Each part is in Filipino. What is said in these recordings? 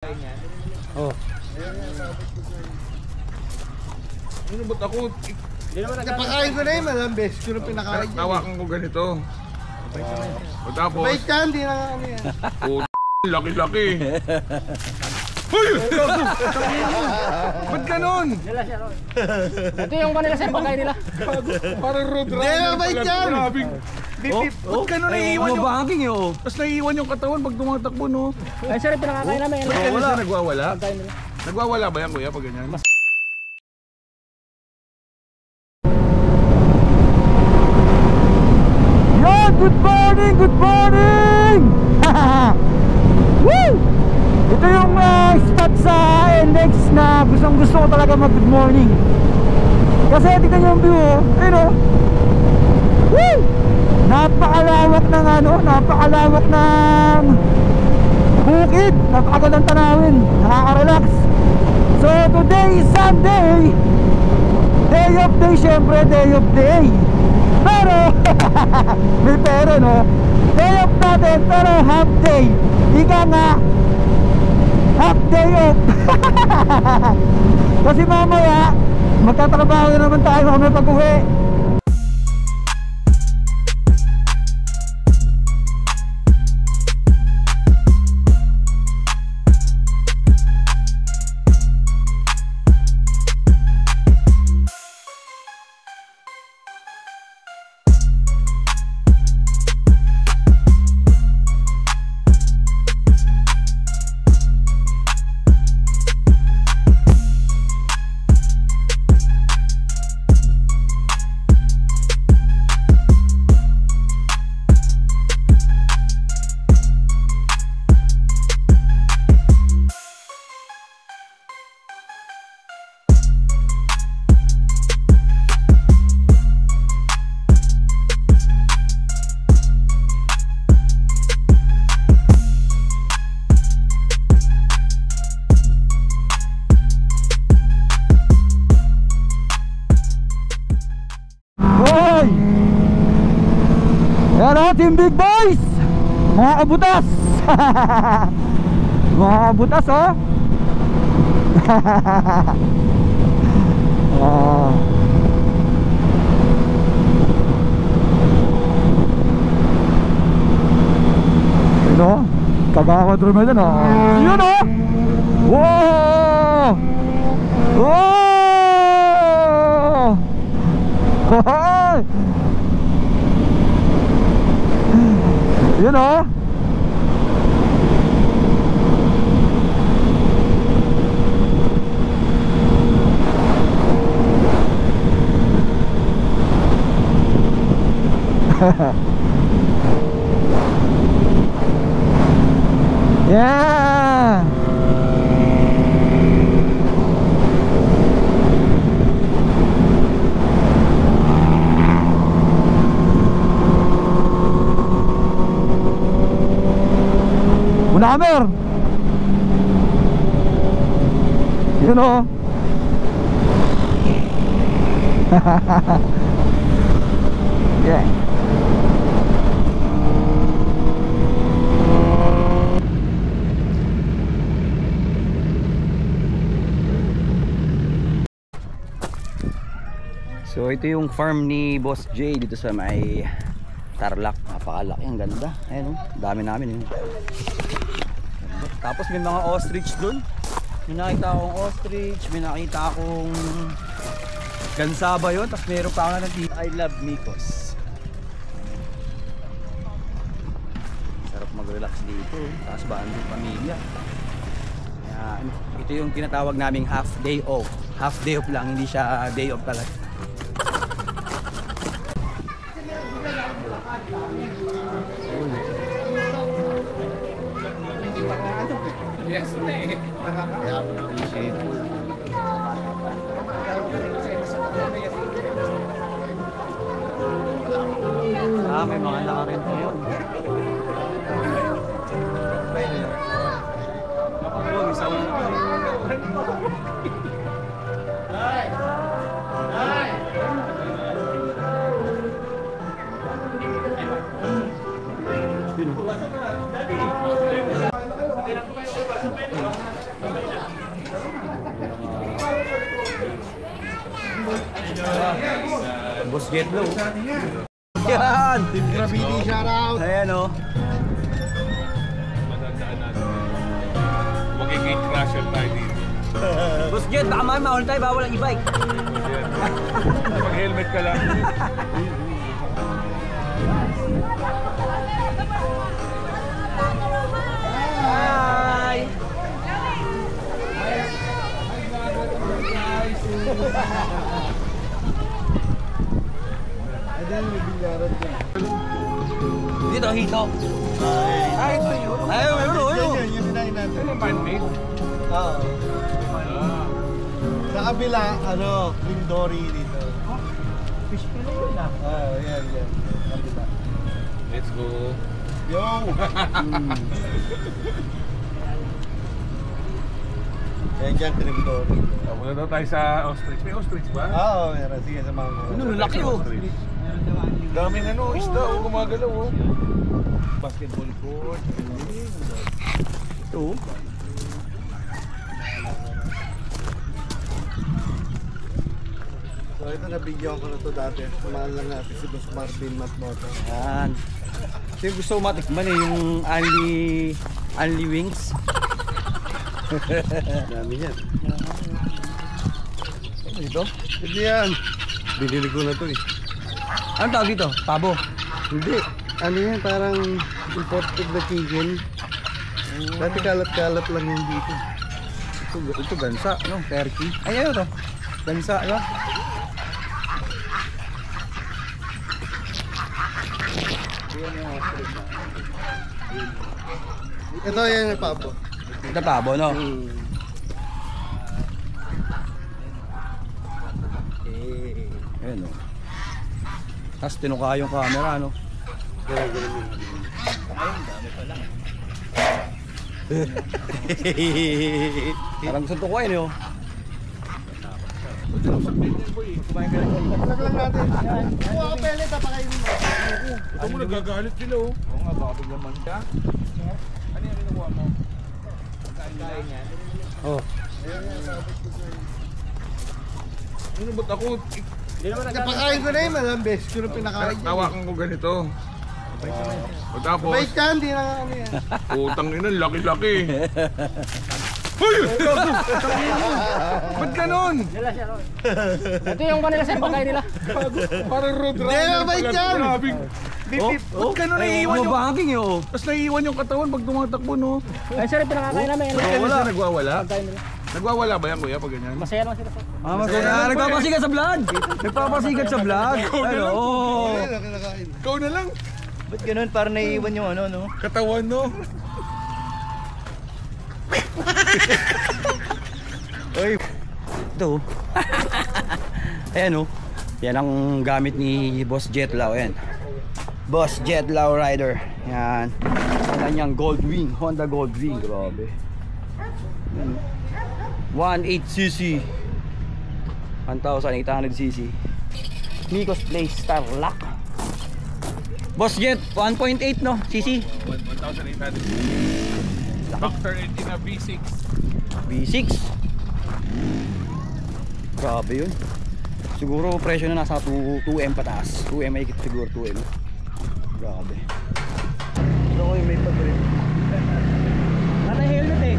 Oh. Ano ba't ako? Napakain ko na yun, malang beses ko na pinakain dyan. Tawakan ko ganito. O tapos... Bait ka, hindi na ano yan. Oh, laki-laki. Hoy! Ba't ganun? Ito yung kanila sa pagkain nila. Parang road runner. Hindi, mabait yan. Ba't ganun naiiwan yung... Mabangking yun. Tapos naiiwan yung katawan pag tumatakbo, no? Ay, sir, pinakakain namin. Ba't ganun siya nagwawala? Pagkain nila. Nagwawala ba yan, kuya, pag ganyan? Yan! Good morning! Good morning! Woo! Ito yung spot sa NX na gustong gusto ko talaga mag good morning. Kasi tignan yung view, ayun o. Woo! Napakalawak ng ano, napakalawak ng bukid, napakagandang tanawin, nakaka-relax. So today is Sunday, day of day, syempre day of day. Pero may pero, no? Day off natin, pero half day. Ika nga, half day off. Kasi mamaya magtatrabaho na naman tayo kami pag-uwi. Yan, Team Big Boys, mga kabutas. Mga kabutas, oh. Yun, oh, kagakadro na dyan, oh. Yun, oh. Wow. Wow. Yun, oh. Yeah. Hammer. You know. Yeah. So ito yung farm ni Boss J dito sa may Tarlac. Napakalaki, ang ganda. Ayun, dami namin yun. Tapos may mga ostrich dun. May nakita akong ostrich, may nakita akong gansaba yun. Tapos meron pa ako ng I love Micos. Sarap mag-relax dito. Tapos banding pamilya. Yan. Ito yung tinatawag naming half day off. Half day off lang, hindi siya day off talaga. Yes, may mga laka rin po yun. Boss Jetlo. Yan! Team Gravity, shoutout. Ayan o. Magiging crasher tayo dito. Boss Jet, baka mahal tayo, bawal ang e-bike. Mag-helmet ka lang. Hi! Ayan, may bilyaran dyan. Dito, hito. Ay, ito yun. Ay, Yan, yung sinayin natin. Ano man, mate? Oo. Sa kabila, Green Dory dito. Fish pa na yun ah. Yan. Kabila. Let's go. Yo! Yan dyan, Green Dory. Muna daw tayo sa ostrich. May ostrich ba? Oo, meron. Sige, sa mga Ano, laki oh. Daming isda oh, gumagalaw oh. Basketball court. Ito. So ito, nabigyan ko na to dati. Sumahal lang natin si Boss Marvin Matmoto. Yan. Ito yung gusto ko matikman eh, yung only wings. Dami yan. Ano ito? Hindi yan. Binili ko na to eh. Anong tawag dito? Pabo. Hindi. Ano yan, parang imported na chicken. Dati kalat-kalat lang yan dito. Ito gansa, no? Turkey. Ay, ano to? Gansa, ano? Ito yan yung pabo. Ito pabo, no? Ayan, no? Tapos tinuka yung camera, no? Parang gusto ko yun, no? Lag lang natin. Kuha ka pele, tapakain mo. Ito mo nagagalit sila oh. Oo nga, baka biglang manda. Ano yung kinukuha mo? Pagkain yan. Oh. Ano ba't ako? Napakain ko na yun, malang beses ko na pinakain. Tawakan ko ganito. O tapos, Bait ka, hindi na ano yan. utang ina, laki-laki. Hoy! Ba't ganon? Ito yung kanila sir, pagkain nila. Parang road Hindi, runner mabait pala. yan. Grabing. Ba't ganon naiiwan yung... Mabanking yun. Tapos naiiwan yung katawan pag tumatakbo no? Ay sir, pinakakain namin. Ba't ganyan siya nagwawala? Pagkain nila. Nagwawala ba yan kuya pag ganyan? Masaya naman sila sir. Nagpapasikat sa vlog. Nagpapasikat sa vlog. Ano? Hindi na kinakain. Ikaw na lang. Ba't ganun? Parang naiiwan yung ano, no? Katawan no? Oy. Ito. Ayan, oh. Yan ang gamit ni Boss Jetlaw. Ayan. Boss Jetlaw Rider. Yan. Yan yung Goldwing. Honda Goldwing. Grabe. 1.8cc. 1,800cc. Micos Place Starlock. Boss Jet, 1.8 no? cc. 1,800. Factor engine na V6. V6. Grabe yun. Siguro presyo na nasa 2M pataas. 2M ay siguro 2M. Grabe. Ito ko yung may pag-grip. Nata helmet eh.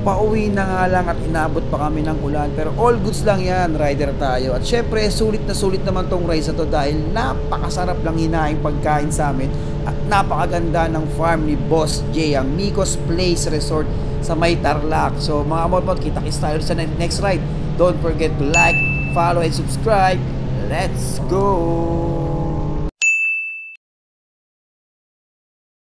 Pauwi na nga lang at inabot pa kami ng ulan, pero all goods lang yan, rider tayo. At syempre sulit na sulit naman tong race na to dahil napakasarap lang hinaing pagkain sa amin at napakaganda ng farm ni Boss J, ang Micos Place Resort sa May Tarlac. So mga kamot-mot, kita-kits tayo sa next ride. Don't forget to like, follow, and subscribe. Let's go!